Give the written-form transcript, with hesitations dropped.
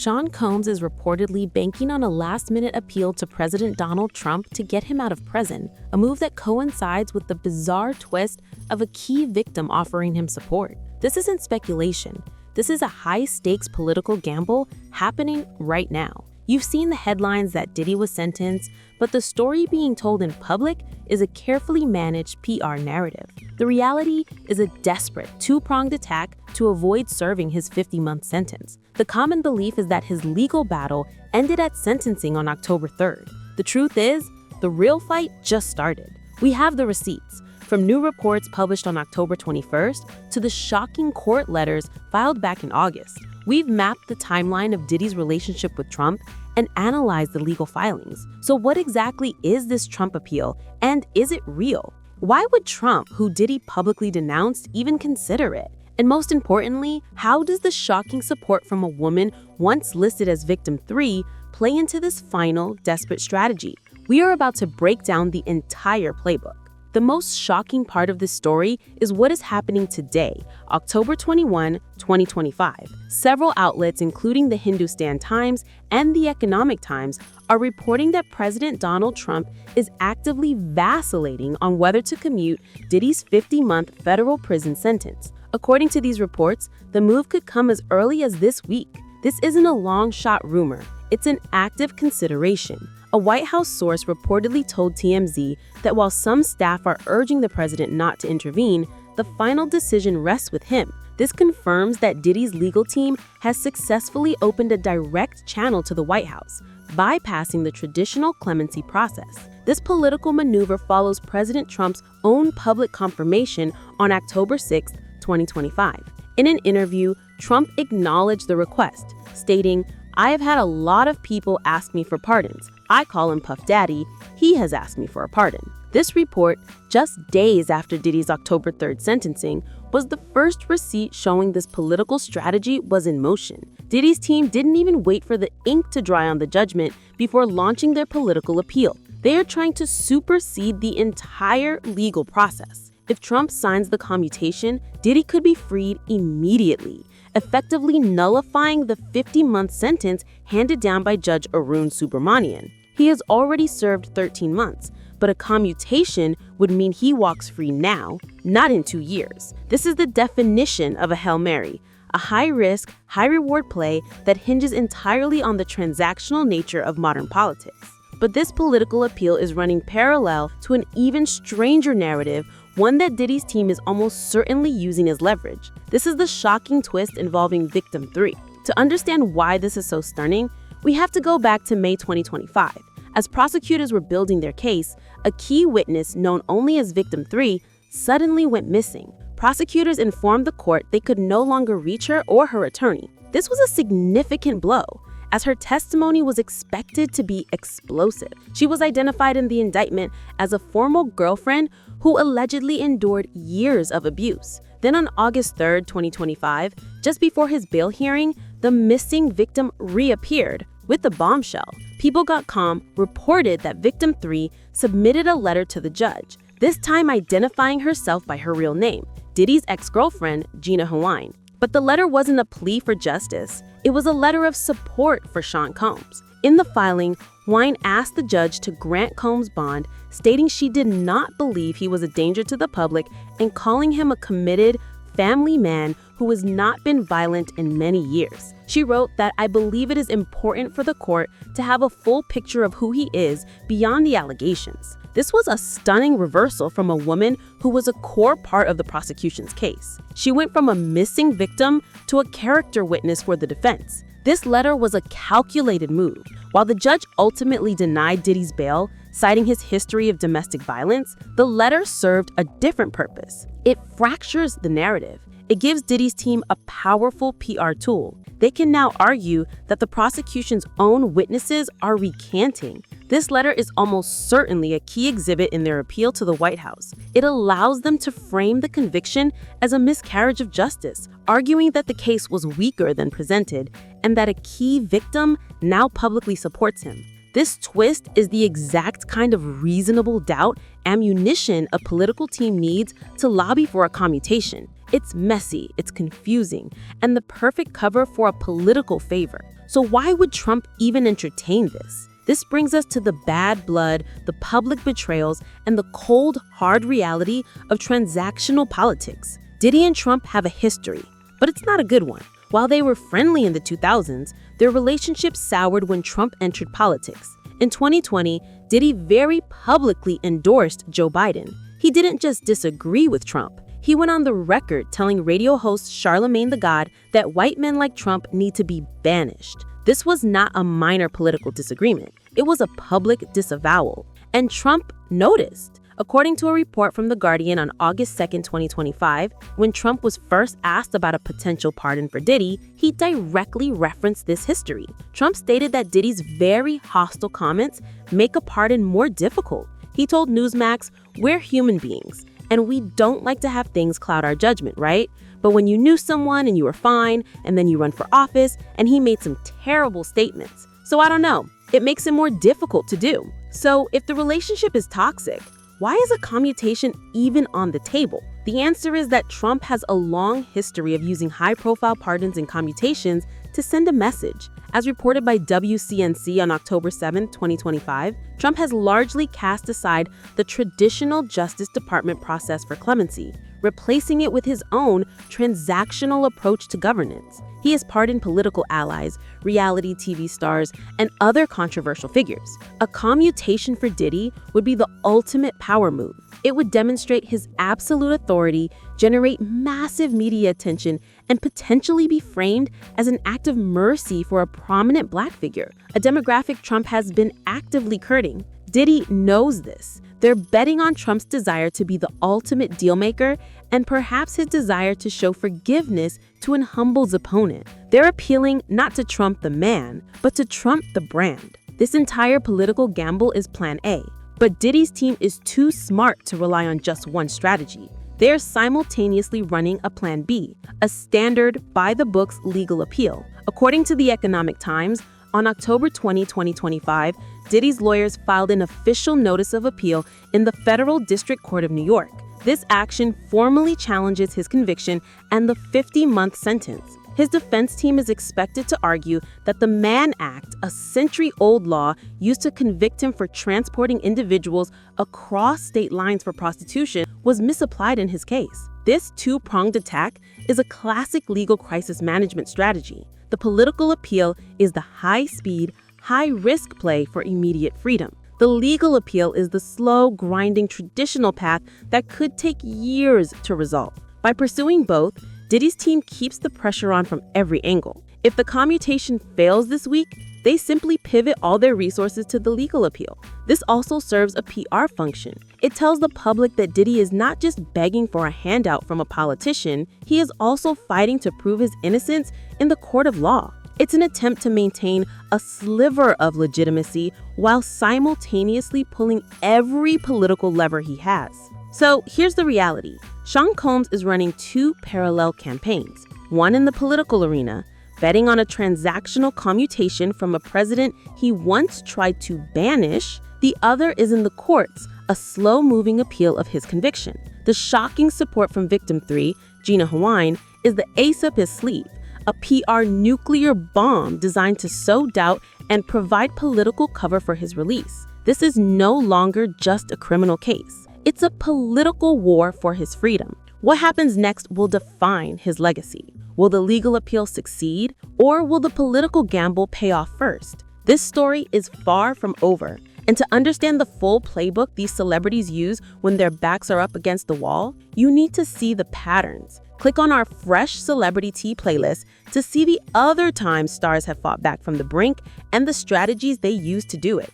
Sean Combs is reportedly banking on a last-minute appeal to President Donald Trump to get him out of prison, a move that coincides with the bizarre twist of a key victim offering him support. This isn't speculation. This is a high-stakes political gamble happening right now. You've seen the headlines that Diddy was sentenced, but the story being told in public is a carefully managed PR narrative. The reality is a desperate, two-pronged attack to avoid serving his 50-month sentence. The common belief is that his legal battle ended at sentencing on October 3rd. The truth is, the real fight just started. We have the receipts, from new reports published on October 21st to the shocking court letters filed back in August. We've mapped the timeline of Diddy's relationship with Trump and analyzed the legal filings. So what exactly is this Trump appeal, and is it real? Why would Trump, who Diddy publicly denounced, even consider it? And most importantly, how does the shocking support from a woman once listed as victim 3 play into this final, desperate strategy? We are about to break down the entire playbook. The most shocking part of this story is what is happening today, October 21, 2025. Several outlets, including the Hindustan Times and the Economic Times, are reporting that President Donald Trump is actively vacillating on whether to commute Diddy's 50-month federal prison sentence. According to these reports, the move could come as early as this week. This isn't a long-shot rumor. It's an active consideration. A White House source reportedly told TMZ that while some staff are urging the president not to intervene, the final decision rests with him. This confirms that Diddy's legal team has successfully opened a direct channel to the White House, bypassing the traditional clemency process. This political maneuver follows President Trump's own public confirmation on October 6, 2025. In an interview, Trump acknowledged the request, stating, "I have had a lot of people ask me for pardons. I call him Puff Daddy. He has asked me for a pardon." This report, just days after Diddy's October 3rd sentencing, was the first receipt showing this political strategy was in motion. Diddy's team didn't even wait for the ink to dry on the judgment before launching their political appeal. They are trying to supersede the entire legal process. If Trump signs the commutation, Diddy could be freed immediately, effectively nullifying the 50-month sentence handed down by Judge Arun Subramanian. He has already served 13 months, but a commutation would mean he walks free now, not in 2 years. This is the definition of a Hail Mary, a high-risk, high-reward play that hinges entirely on the transactional nature of modern politics. But this political appeal is running parallel to an even stranger narrative, one that Diddy's team is almost certainly using as leverage. This is the shocking twist involving victim 3. To understand why this is so stunning, we have to go back to May 2025. As prosecutors were building their case, a key witness known only as victim 3 suddenly went missing. Prosecutors informed the court they could no longer reach her or her attorney. This was a significant blow, as her testimony was expected to be explosive. She was identified in the indictment as a former girlfriend who allegedly endured years of abuse. Then on August 3rd, 2025, just before his bail hearing, the missing victim reappeared with a bombshell. People Got Calm reported that victim 3 submitted a letter to the judge, this time identifying herself by her real name, Diddy's ex-girlfriend, Gina Huynh. But the letter wasn't a plea for justice. It was a letter of support for Sean Combs. In the filing, Huynh asked the judge to grant Combs bond, stating she did not believe he was a danger to the public and calling him a committed family man who has not been violent in many years. She wrote that, "I believe it is important for the court to have a full picture of who he is beyond the allegations." This was a stunning reversal from a woman who was a core part of the prosecution's case. She went from a missing victim to a character witness for the defense. This letter was a calculated move. While the judge ultimately denied Diddy's bail, citing his history of domestic violence, the letter served a different purpose. It fractures the narrative. It gives Diddy's team a powerful PR tool. They can now argue that the prosecution's own witnesses are recanting. This letter is almost certainly a key exhibit in their appeal to the White House. It allows them to frame the conviction as a miscarriage of justice, arguing that the case was weaker than presented and that a key victim now publicly supports him. This twist is the exact kind of reasonable doubt ammunition a political team needs to lobby for a commutation. It's messy, it's confusing, and the perfect cover for a political favor. So why would Trump even entertain this? This brings us to the bad blood, the public betrayals, and the cold, hard reality of transactional politics. Diddy and Trump have a history, but it's not a good one. While they were friendly in the 2000s, their relationship soured when Trump entered politics. In 2020, Diddy very publicly endorsed Joe Biden. He didn't just disagree with Trump. He went on the record telling radio host Charlemagne the God that white men like Trump need to be banished. This was not a minor political disagreement. It was a public disavowal. And Trump noticed. According to a report from The Guardian on August 2, 2025, when Trump was first asked about a potential pardon for Diddy, he directly referenced this history. Trump stated that Diddy's very hostile comments make a pardon more difficult. He told Newsmax, "We're human beings, and we don't like to have things cloud our judgment, right? But when you knew someone and you were fine, and then you run for office, and he made some terrible statements. So I don't know, it makes it more difficult to do." So if the relationship is toxic, why is a commutation even on the table? The answer is that Trump has a long history of using high-profile pardons and commutations to send a message. As reported by WCNC on October 7, 2025, Trump has largely cast aside the traditional Justice Department process for clemency, replacing it with his own transactional approach to governance. He has pardoned political allies, reality TV stars, and other controversial figures. A commutation for Diddy would be the ultimate power move. It would demonstrate his absolute authority, generate massive media attention, and potentially be framed as an act of mercy for a prominent Black figure, a demographic Trump has been actively courting. Diddy knows this. They're betting on Trump's desire to be the ultimate dealmaker and perhaps his desire to show forgiveness to an humble opponent. They're appealing not to Trump the man, but to Trump the brand. This entire political gamble is plan A, but Diddy's team is too smart to rely on just one strategy. They're simultaneously running a plan B, a standard by-the-books legal appeal. According to the Economic Times, on October 20, 2025, Diddy's lawyers filed an official notice of appeal in the Federal District Court of New York. This action formally challenges his conviction and the 50-month sentence. His defense team is expected to argue that the Mann Act, a century-old law used to convict him for transporting individuals across state lines for prostitution, was misapplied in his case. This two-pronged attack is a classic legal crisis management strategy. The political appeal is the high-speed, high-risk play for immediate freedom. The legal appeal is the slow, grinding traditional path that could take years to resolve. By pursuing both, Diddy's team keeps the pressure on from every angle. If the commutation fails this week, they simply pivot all their resources to the legal appeal. This also serves a PR function. It tells the public that Diddy is not just begging for a handout from a politician, he is also fighting to prove his innocence in the court of law. It's an attempt to maintain a sliver of legitimacy while simultaneously pulling every political lever he has. So here's the reality. Sean Combs is running two parallel campaigns, one in the political arena, betting on a transactional commutation from a president he once tried to banish. The other is in the courts, a slow-moving appeal of his conviction. The shocking support from victim 3, Gina Huynh, is the ace up his sleeve, a PR nuclear bomb designed to sow doubt and provide political cover for his release. This is no longer just a criminal case. It's a political war for his freedom. What happens next will define his legacy. Will the legal appeal succeed, or will the political gamble pay off first? This story is far from over. And to understand the full playbook these celebrities use when their backs are up against the wall, you need to see the patterns. Click on our Fresh Celebrity Tea playlist to see the other times stars have fought back from the brink and the strategies they use to do it.